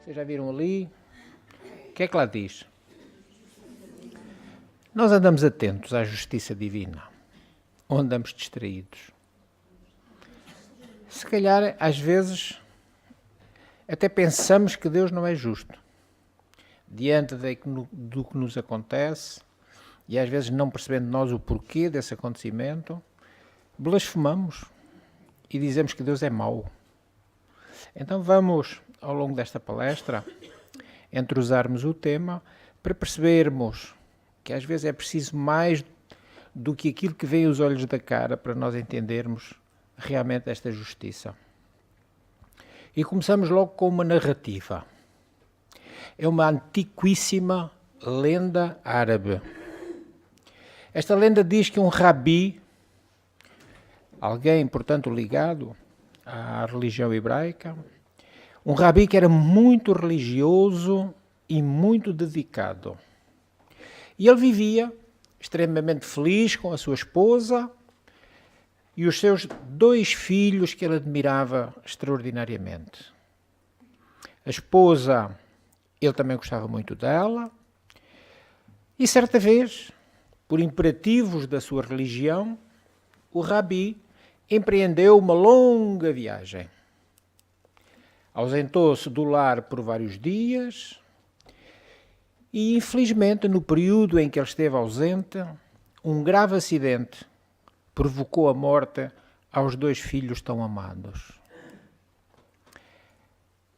Vocês já viram ali? O que é que lá diz? Nós andamos atentos à justiça divina, ou andamos distraídos. Se calhar, às vezes, até pensamos que Deus não é justo. Diante do que nos acontece, e às vezes não percebendo nós o porquê desse acontecimento, blasfemamos e dizemos que Deus é mau. Então vamos, ao longo desta palestra, entrosarmos o tema para percebermos que às vezes é preciso mais do que aquilo que vem aos olhos da cara para nós entendermos realmente esta justiça. E começamos logo com uma narrativa. É uma antiquíssima lenda árabe. Esta lenda diz que um rabi, alguém, portanto, ligado à religião hebraica, um rabi que era muito religioso e muito dedicado. E ele vivia extremamente feliz com a sua esposa e os seus 2 filhos que ele admirava extraordinariamente. A esposa, ele também gostava muito dela, e certa vez, por imperativos da sua religião, o rabi empreendeu uma longa viagem. Ausentou-se do lar por vários dias e, infelizmente, no período em que ele esteve ausente, um grave acidente provocou a morte aos 2 filhos tão amados.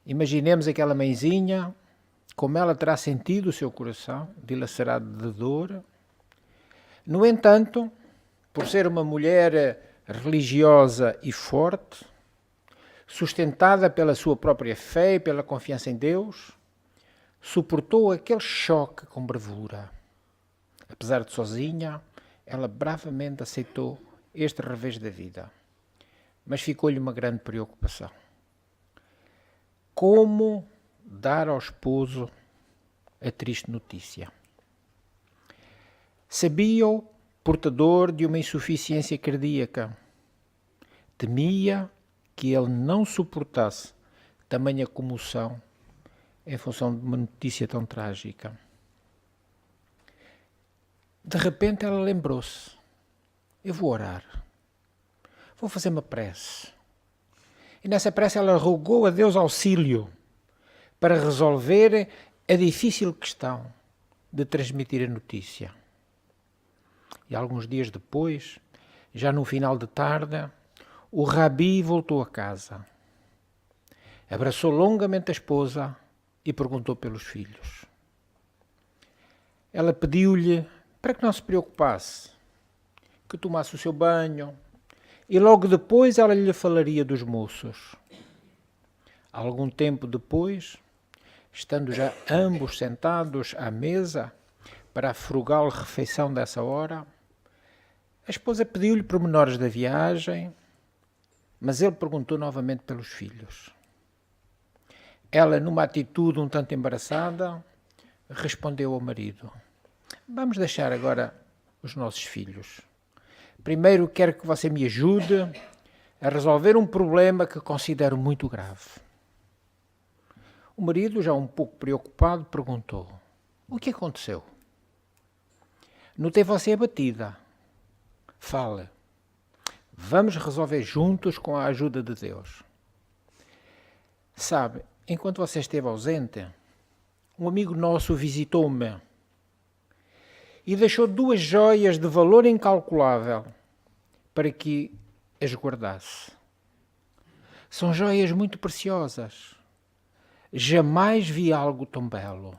Imaginemos aquela mãezinha, como ela terá sentido o seu coração dilacerado de dor. No entanto, por ser uma mulher religiosa e forte, sustentada pela sua própria fé e pela confiança em Deus, suportou aquele choque com bravura. Apesar de sozinha, ela bravamente aceitou este revés da vida. Mas ficou-lhe uma grande preocupação. Como dar ao esposo a triste notícia? Sabia-o portador de uma insuficiência cardíaca. Temia que ele não suportasse tamanha comoção em função de uma notícia tão trágica. De repente ela lembrou-se: eu vou orar, vou fazer uma prece. E nessa prece ela rogou a Deus auxílio para resolver a difícil questão de transmitir a notícia. E alguns dias depois, já no final de tarde, o rabi voltou a casa. Abraçou longamente a esposa e perguntou pelos filhos. Ela pediu-lhe para que não se preocupasse, que tomasse o seu banho, e logo depois ela lhe falaria dos moços. Algum tempo depois, estando já ambos sentados à mesa para a frugal refeição dessa hora, a esposa pediu-lhe pormenores da viagem, mas ele perguntou novamente pelos filhos. Ela, numa atitude um tanto embaraçada, respondeu ao marido: vamos deixar agora os nossos filhos. Primeiro quero que você me ajude a resolver um problema que considero muito grave. O marido, já um pouco preocupado, perguntou: o que aconteceu? Notei você abatida. Fale. Vamos resolver juntos com a ajuda de Deus. Sabe, enquanto você esteve ausente, um amigo nosso visitou-me e deixou 2 joias de valor incalculável para que as guardasse. São joias muito preciosas. Jamais vi algo tão belo.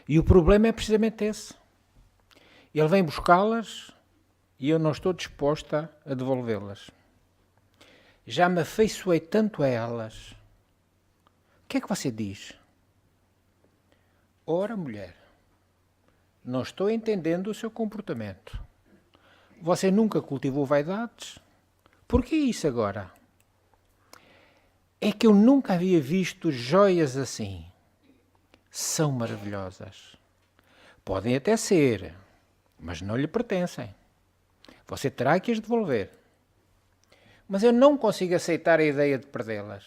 E o problema é precisamente esse. Ele vem buscá-las e eu não estou disposta a devolvê-las. Já me afeiçoei tanto a elas. O que é que você diz? Ora, mulher, não estou entendendo o seu comportamento. Você nunca cultivou vaidades? Por que isso agora? É que eu nunca havia visto joias assim. São maravilhosas. Podem até ser, mas não lhe pertencem. Você terá que as devolver. Mas eu não consigo aceitar a ideia de perdê-las.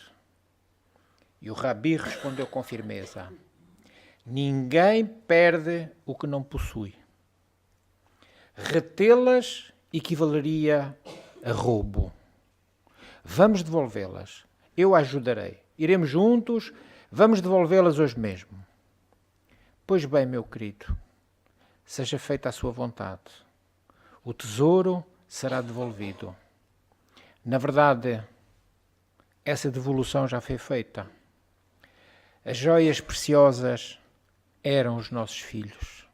E o Rabi respondeu com firmeza: ninguém perde o que não possui. Retê-las equivaleria a roubo. Vamos devolvê-las. Eu a ajudarei. Iremos juntos, vamos devolvê-las hoje mesmo. Pois bem, meu querido, seja feita a sua vontade. O tesouro será devolvido. Na verdade, essa devolução já foi feita. As joias preciosas eram os nossos filhos.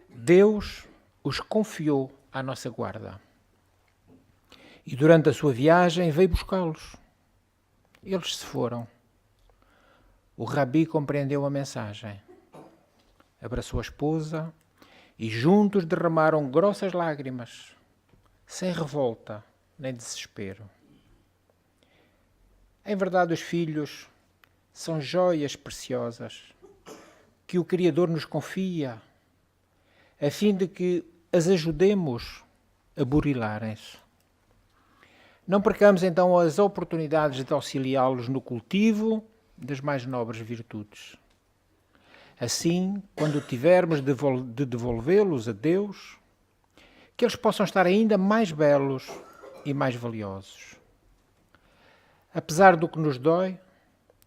Deus os confiou à nossa guarda. E durante a sua viagem veio buscá-los. Eles se foram. O Rabi compreendeu a mensagem. Abraçou a esposa e juntos derramaram grossas lágrimas, sem revolta nem desespero. Em verdade, os filhos são joias preciosas que o Criador nos confia, a fim de que as ajudemos a burilarem-se. Não percamos então as oportunidades de auxiliá-los no cultivo das mais nobres virtudes. Assim, quando tivermos de devolvê-los a Deus, que eles possam estar ainda mais belos e mais valiosos. Apesar do que nos dói,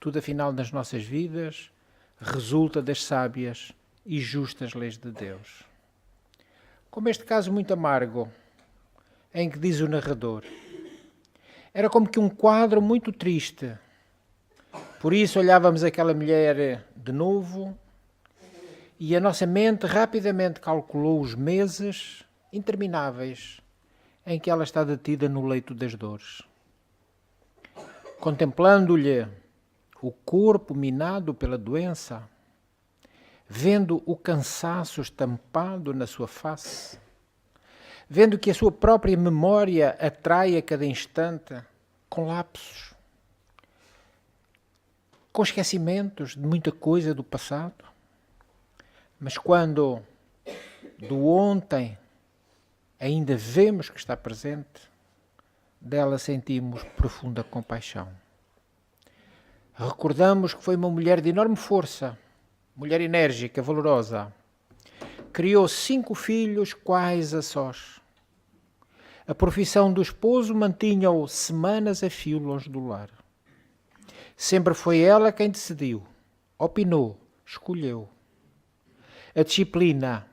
tudo afinal nas nossas vidas resulta das sábias e justas leis de Deus. Como este caso muito amargo, em que diz o narrador, era como que um quadro muito triste. Por isso olhávamos aquela mulher de novo e a nossa mente rapidamente calculou os meses intermináveis em que ela está detida no leito das dores. Contemplando-lhe o corpo minado pela doença, vendo o cansaço estampado na sua face, vendo que a sua própria memória atrai a cada instante com lapsos, com esquecimentos de muita coisa do passado, mas quando do ontem ainda vemos que está presente, dela sentimos profunda compaixão. Recordamos que foi uma mulher de enorme força, mulher enérgica, valorosa. Criou 5 filhos quais a sós. A profissão do esposo mantinha-o semanas a fio longe do lar. Sempre foi ela quem decidiu, opinou, escolheu. A disciplina,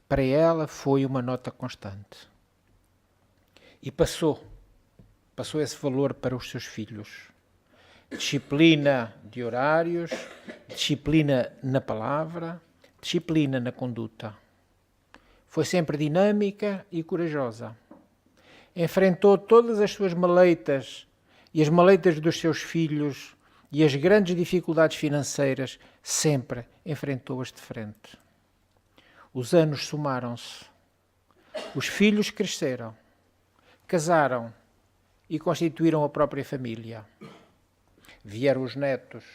para ela, foi uma nota constante. E passou esse valor para os seus filhos. Disciplina de horários, disciplina na palavra, disciplina na conduta. Foi sempre dinâmica e corajosa. Enfrentou todas as suas maleitas e as maleitas dos seus filhos e as grandes dificuldades financeiras, sempre enfrentou-as de frente. Os anos somaram-se. Os filhos cresceram, casaram e constituíram a própria família. Vieram os netos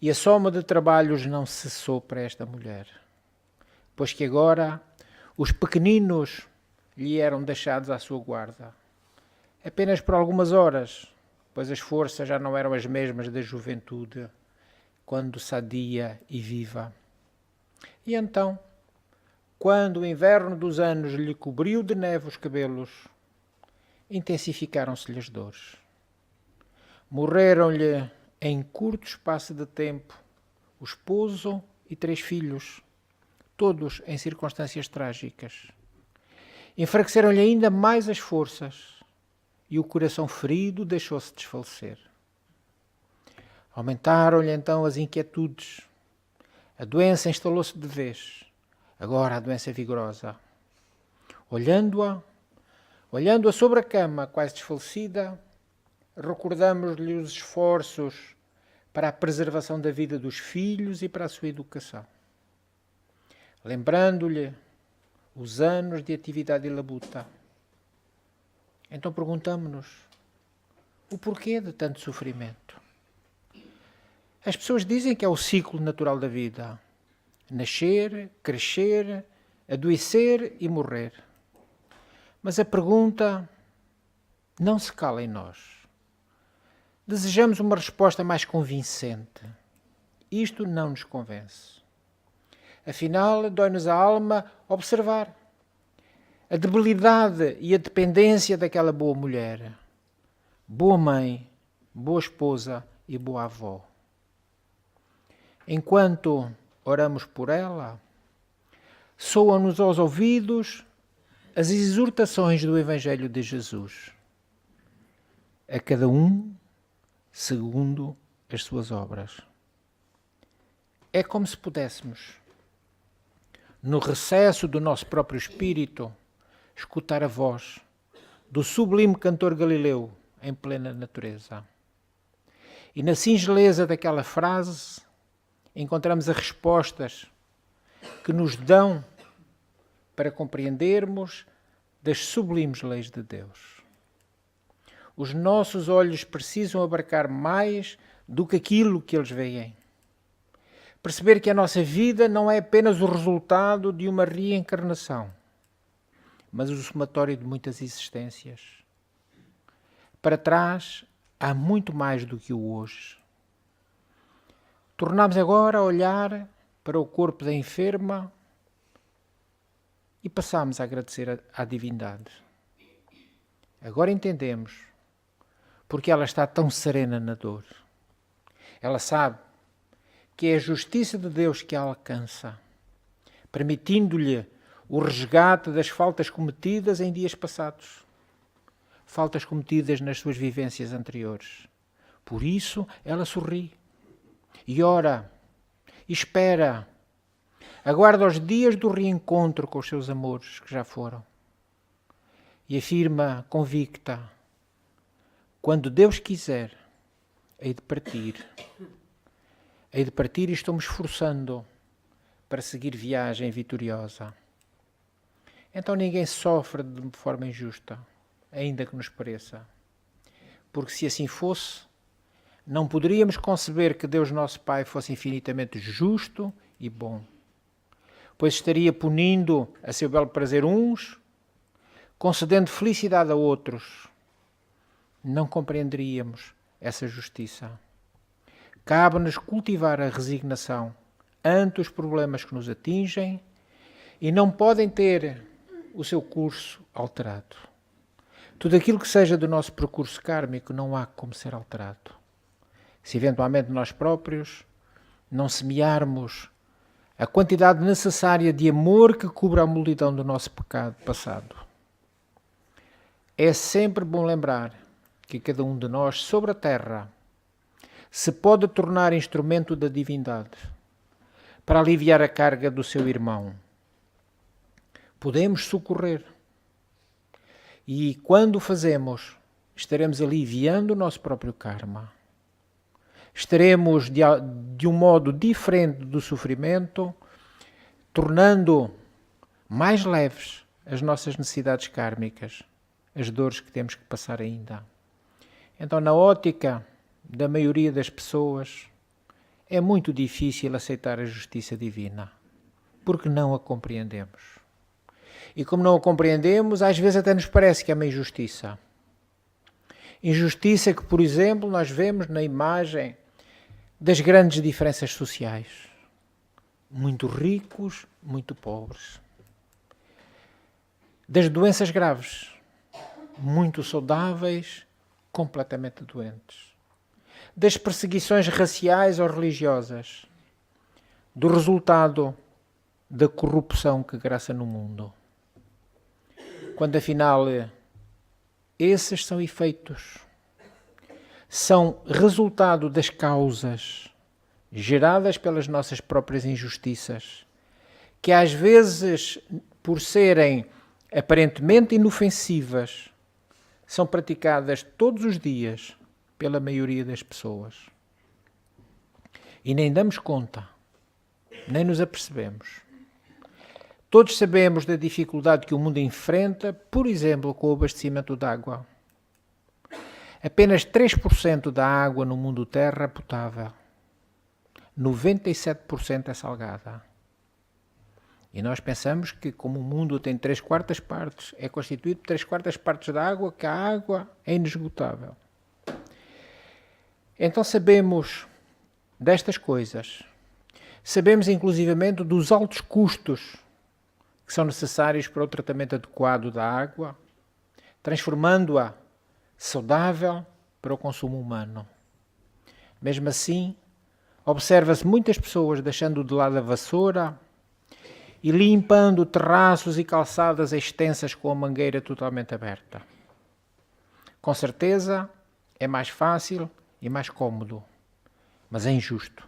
e a soma de trabalhos não cessou para esta mulher, pois que agora os pequeninos lhe eram deixados à sua guarda, apenas por algumas horas, pois as forças já não eram as mesmas da juventude, quando sadia e viva. E então, quando o inverno dos anos lhe cobriu de neve os cabelos, intensificaram-se-lhe as dores. Morreram-lhe em curto espaço de tempo o esposo e 3 filhos, todos em circunstâncias trágicas. Enfraqueceram-lhe ainda mais as forças e o coração ferido deixou-se desfalecer. Aumentaram-lhe então as inquietudes. A doença instalou-se de vez. Agora a doença vigorosa. Olhando-a sobre a cama, quase desfalecida, recordamos-lhe os esforços para a preservação da vida dos filhos e para a sua educação. Lembrando-lhe os anos de atividade e labuta. Então perguntamos-nos o porquê de tanto sofrimento. As pessoas dizem que é o ciclo natural da vida. Nascer, crescer, adoecer e morrer. Mas a pergunta não se cala em nós. Desejamos uma resposta mais convincente. Isto não nos convence. Afinal, dói-nos a alma observar a debilidade e a dependência daquela boa mulher, boa mãe, boa esposa e boa avó. Enquanto oramos por ela, soam-nos aos ouvidos as exortações do Evangelho de Jesus. A cada um segundo as suas obras. É como se pudéssemos, no recesso do nosso próprio espírito, escutar a voz do sublime cantor galileu em plena natureza. E na singeleza daquela frase encontramos as respostas que nos dão para compreendermos das sublimes leis de Deus. Os nossos olhos precisam abarcar mais do que aquilo que eles veem. Perceber que a nossa vida não é apenas o resultado de uma reencarnação, mas o somatório de muitas existências. Para trás há muito mais do que o hoje. Tornamos agora a olhar para o corpo da enferma e passamos a agradecer à divindade. Agora entendemos porque ela está tão serena na dor. Ela sabe que é a justiça de Deus que a alcança, permitindo-lhe o resgate das faltas cometidas em dias passados, faltas cometidas nas suas vivências anteriores. Por isso ela sorri e ora e espera, aguarda os dias do reencontro com os seus amores que já foram e afirma convicta: quando Deus quiser, hei de partir. Hei de partir e estou-me esforçando para seguir viagem vitoriosa. Então ninguém sofre de forma injusta, ainda que nos pareça. Porque se assim fosse, não poderíamos conceber que Deus nosso Pai fosse infinitamente justo e bom, pois estaria punindo a seu belo prazer uns, concedendo felicidade a outros. Não compreenderíamos essa justiça. Cabe-nos cultivar a resignação ante os problemas que nos atingem e não podem ter o seu curso alterado. Tudo aquilo que seja do nosso percurso kármico não há como ser alterado. Se eventualmente nós próprios não semearmos a quantidade necessária de amor que cubra a multidão do nosso pecado passado. É sempre bom lembrar que cada um de nós sobre a terra se pode tornar instrumento da divindade para aliviar a carga do seu irmão. Podemos socorrer. E quando o fazemos, estaremos aliviando o nosso próprio karma. Estaremos, de um modo diferente do sofrimento, tornando mais leves as nossas necessidades kármicas, as dores que temos que passar ainda. Então, na ótica da maioria das pessoas, é muito difícil aceitar a justiça divina, porque não a compreendemos. E como não a compreendemos, às vezes até nos parece que é uma injustiça. Injustiça que, por exemplo, nós vemos na imagem das grandes diferenças sociais. Muito ricos, muito pobres. Das doenças graves. Muito saudáveis, completamente doentes. Das perseguições raciais ou religiosas. Do resultado da corrupção que graça no mundo. Quando afinal esses são efeitos, são resultado das causas geradas pelas nossas próprias injustiças, que às vezes, por serem aparentemente inofensivas, são praticadas todos os dias pela maioria das pessoas. E nem damos conta, nem nos apercebemos. Todos sabemos da dificuldade que o mundo enfrenta, por exemplo, com o abastecimento de água. Apenas 3% da água no mundo terra é potável. 97% é salgada. E nós pensamos que, como o mundo tem 3/4 partes, é constituído por 3/4 partes da água, que a água é inesgotável. Então sabemos destas coisas. Sabemos, inclusivamente, dos altos custos que são necessários para o tratamento adequado da água, transformando-a saudável para o consumo humano. Mesmo assim, observa-se muitas pessoas deixando de lado a vassoura e limpando terraços e calçadas extensas com a mangueira totalmente aberta. Com certeza, é mais fácil e mais cômodo, mas é injusto.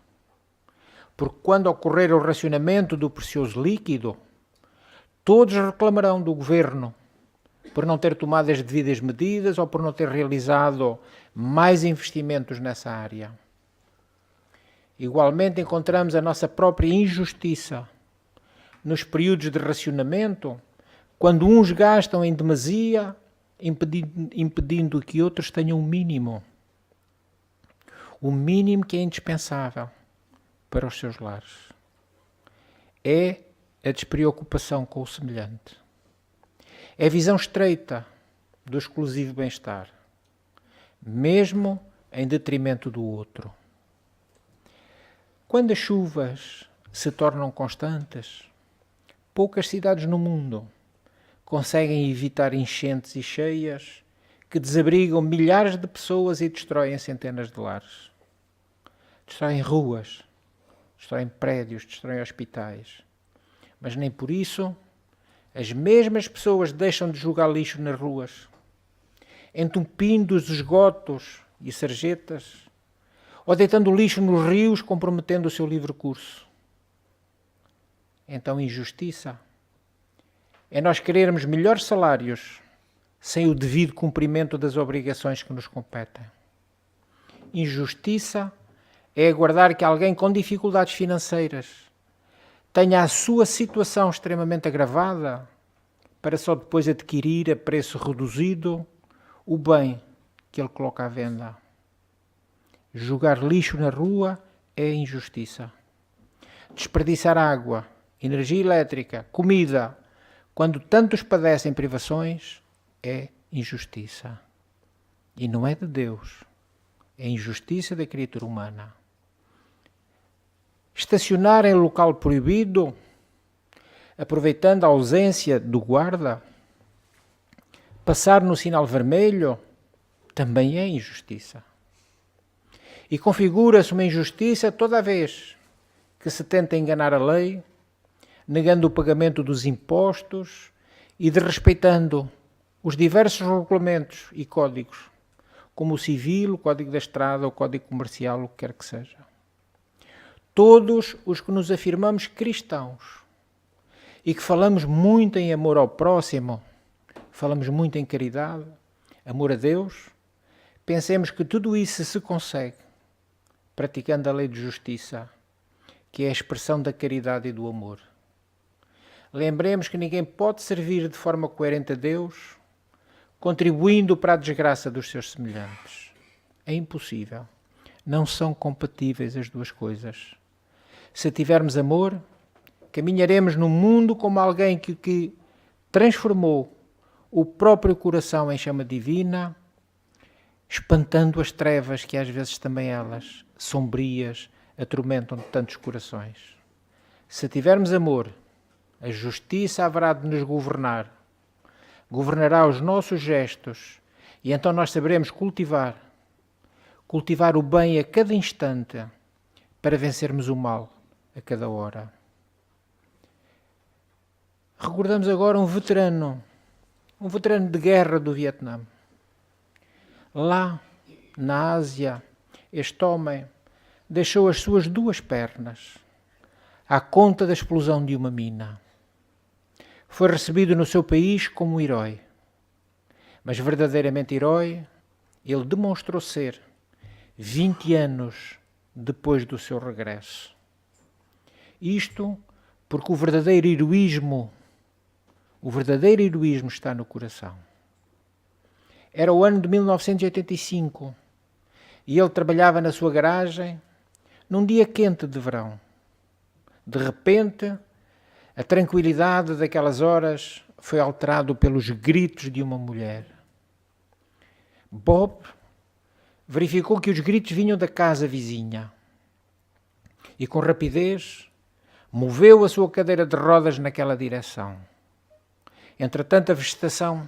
Porque quando ocorrer o racionamento do precioso líquido, todos reclamarão do governo por não ter tomado as devidas medidas ou por não ter realizado mais investimentos nessa área. Igualmente encontramos a nossa própria injustiça nos períodos de racionamento, quando uns gastam em demasia, impedindo que outros tenham o mínimo que é indispensável para os seus lares. É a despreocupação com o semelhante. É a visão estreita do exclusivo bem-estar, mesmo em detrimento do outro. Quando as chuvas se tornam constantes, poucas cidades no mundo conseguem evitar enchentes e cheias que desabrigam milhares de pessoas e destroem centenas de lares. Destroem ruas, destroem prédios, destroem hospitais. Mas nem por isso as mesmas pessoas deixam de jogar lixo nas ruas, entupindo os esgotos e sarjetas, ou deitando lixo nos rios, comprometendo o seu livre curso. Então, injustiça é nós querermos melhores salários sem o devido cumprimento das obrigações que nos competem. Injustiça é aguardar que alguém com dificuldades financeiras tenha a sua situação extremamente agravada para só depois adquirir a preço reduzido o bem que ele coloca à venda. Jogar lixo na rua é injustiça. Desperdiçar água, energia elétrica, comida, quando tantos padecem privações, é injustiça. E não é de Deus, é injustiça da criatura humana. Estacionar em local proibido, aproveitando a ausência do guarda, passar no sinal vermelho, também é injustiça. E configura-se uma injustiça toda vez que se tenta enganar a lei, negando o pagamento dos impostos e desrespeitando os diversos regulamentos e códigos, como o civil, o código da estrada, o código comercial, o que quer que seja. Todos os que nos afirmamos cristãos e que falamos muito em amor ao próximo, falamos muito em caridade, amor a Deus, pensemos que tudo isso se consegue praticando a lei de justiça, que é a expressão da caridade e do amor. Lembremos que ninguém pode servir de forma coerente a Deus, contribuindo para a desgraça dos seus semelhantes. É impossível. Não são compatíveis as duas coisas. Se tivermos amor, caminharemos no mundo como alguém que transformou o próprio coração em chama divina, espantando as trevas que às vezes também elas, sombrias, atormentam tantos corações. Se tivermos amor, a justiça haverá de nos governar, governará os nossos gestos, e então nós saberemos cultivar o bem a cada instante para vencermos o mal a cada hora. Recordamos agora um veterano de guerra do Vietnã. Lá, na Ásia, este homem deixou as suas 2 pernas à conta da explosão de uma mina. Foi recebido no seu país como um herói. Mas verdadeiramente herói, ele demonstrou ser 20 anos depois do seu regresso. Isto porque o verdadeiro heroísmo está no coração. Era o ano de 1985 e ele trabalhava na sua garagem num dia quente de verão. De repente, A tranquilidade daquelas horas foi alterado pelos gritos de uma mulher. Bob verificou que os gritos vinham da casa vizinha e, com rapidez, moveu a sua cadeira de rodas naquela direção. Entretanto, a vegetação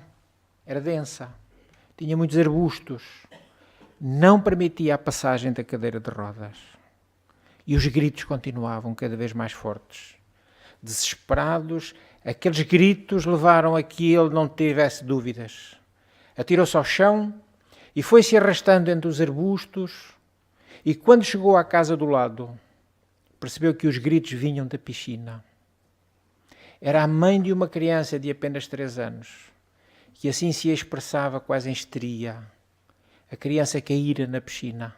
era densa, tinha muitos arbustos, não permitia a passagem da cadeira de rodas. E os gritos continuavam cada vez mais fortes. Desesperados, aqueles gritos levaram a que ele não tivesse dúvidas. Atirou-se ao chão e foi-se arrastando entre os arbustos, e quando chegou à casa do lado, percebeu que os gritos vinham da piscina. Era a mãe de uma criança de apenas 3 anos, que assim se expressava quase em histeria. A criança caíra na piscina.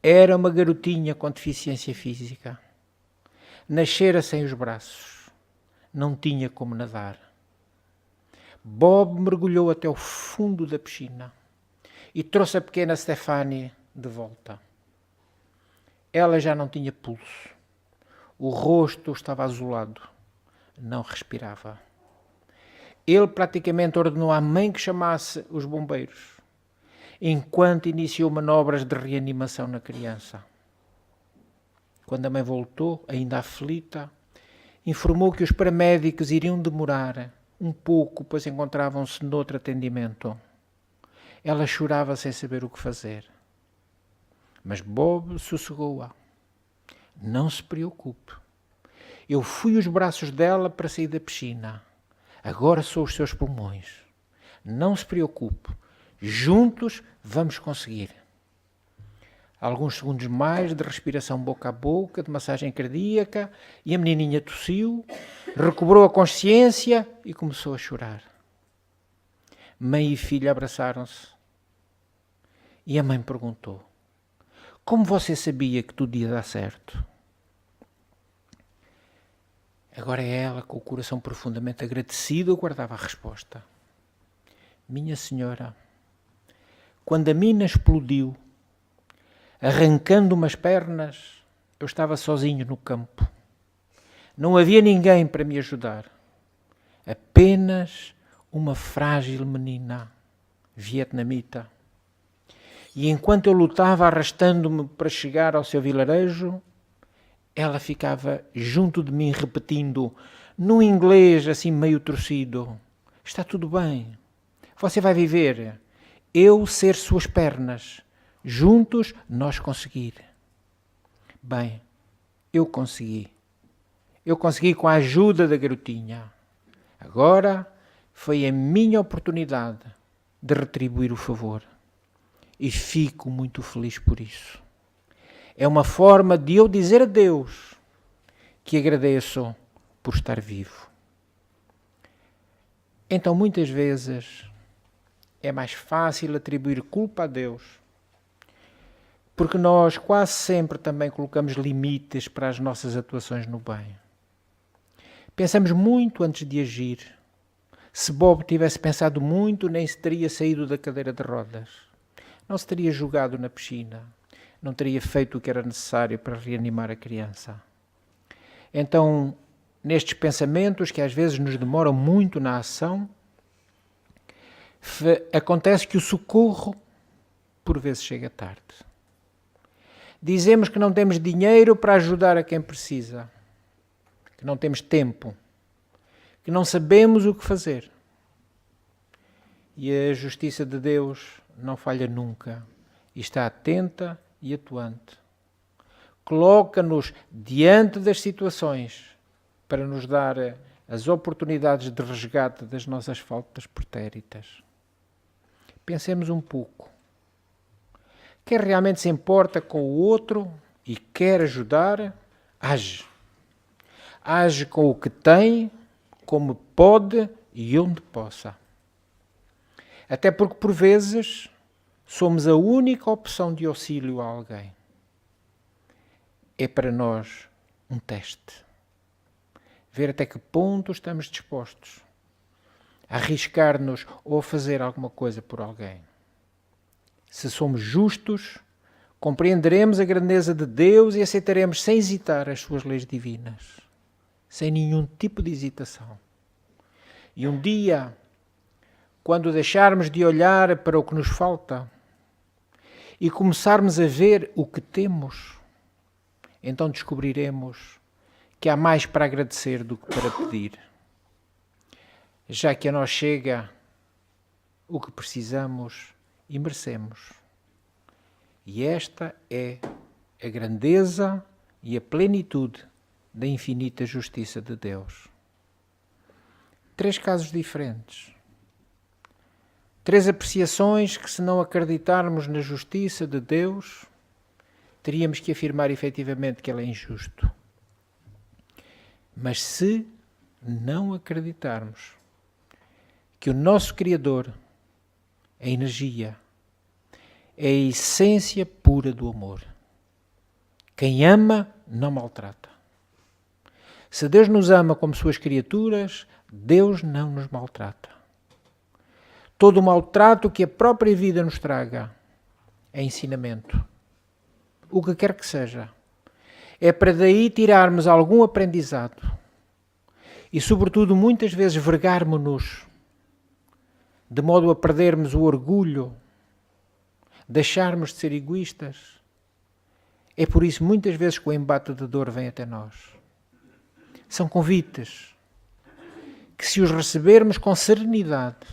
Era uma garotinha com deficiência física. Nascera sem os braços. Não tinha como nadar. Bob mergulhou até o fundo da piscina e trouxe a pequena Stephanie de volta. Ela já não tinha pulso. O rosto estava azulado. Não respirava. Ele praticamente ordenou à mãe que chamasse os bombeiros, enquanto iniciou manobras de reanimação na criança. Quando a mãe voltou, ainda aflita, informou que os paramédicos iriam demorar um pouco, pois encontravam-se noutro atendimento. Ela chorava sem saber o que fazer. Mas Bob sossegou-a. Não se preocupe. Eu fui os braços dela para sair da piscina. Agora sou os seus pulmões. Não se preocupe. Juntos vamos conseguir. Alguns segundos mais de respiração boca a boca, de massagem cardíaca, e a menininha tossiu, recobrou a consciência e começou a chorar. Mãe e filha abraçaram-se. E a mãe perguntou: como você sabia que tudo ia dar certo? Agora ela, com o coração profundamente agradecido, aguardava a resposta. Minha senhora, quando a mina explodiu, arrancando umas pernas, eu estava sozinho no campo. Não havia ninguém para me ajudar. Apenas uma frágil menina vietnamita. E enquanto eu lutava arrastando-me para chegar ao seu vilarejo, ela ficava junto de mim repetindo, num inglês assim meio torcido: está tudo bem, você vai viver, eu ser suas pernas, juntos nós conseguir. Bem, eu consegui com a ajuda da garotinha. Agora foi a minha oportunidade de retribuir o favor. E fico muito feliz por isso. É uma forma de eu dizer a Deus que agradeço por estar vivo. Então, muitas vezes, é mais fácil atribuir culpa a Deus, porque nós quase sempre também colocamos limites para as nossas atuações no bem. Pensamos muito antes de agir. Se Bob tivesse pensado muito, nem se teria saído da cadeira de rodas. Não se teria jogado na piscina. Não teria feito o que era necessário para reanimar a criança. Então, nestes pensamentos que às vezes nos demoram muito na ação, acontece que o socorro, por vezes, chega tarde. Dizemos que não temos dinheiro para ajudar a quem precisa, que não temos tempo, que não sabemos o que fazer. E a justiça de Deus não falha nunca e está atenta e atuante. Coloca-nos diante das situações para nos dar as oportunidades de resgate das nossas faltas pretéritas. Pensemos um pouco. Quem realmente se importa com o outro e quer ajudar, age. Age com o que tem, como pode e onde possa. Até porque, por vezes, somos a única opção de auxílio a alguém. É para nós um teste. Ver até que ponto estamos dispostos a arriscar-nos ou a fazer alguma coisa por alguém. Se somos justos, compreenderemos a grandeza de Deus e aceitaremos sem hesitar as suas leis divinas. sem nenhum tipo de hesitação. E um dia, quando deixarmos de olhar para o que nos falta e começarmos a ver o que temos, então descobriremos que há mais para agradecer do que para pedir. Já que a nós chega o que precisamos e merecemos. E esta é a grandeza e a plenitude da infinita justiça de Deus. 3 casos diferentes. 3 apreciações que, se não acreditarmos na justiça de Deus, teríamos que afirmar efetivamente que Ele é injusto. Mas se não acreditarmos que o nosso Criador, a energia, é a essência pura do amor. Quem ama não maltrata. Se Deus nos ama como suas criaturas, Deus não nos maltrata. Todo o maltrato que a própria vida nos traga é ensinamento. O que quer que seja. É para daí tirarmos algum aprendizado. E, sobretudo, muitas vezes vergarmos-nos de modo a perdermos o orgulho, deixarmos de ser egoístas. É por isso, muitas vezes, que o embate de dor vem até nós. São convites que, se os recebermos com serenidade,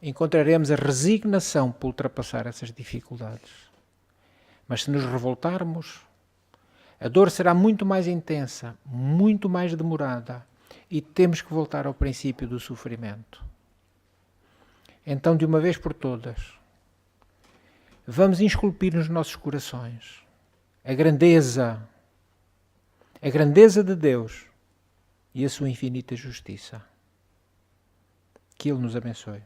encontraremos a resignação para ultrapassar essas dificuldades. Mas se nos revoltarmos, a dor será muito mais intensa, muito mais demorada, e temos que voltar ao princípio do sofrimento. Então, de uma vez por todas, vamos esculpir nos nossos corações a grandeza de Deus e a sua infinita justiça. Que Ele nos abençoe.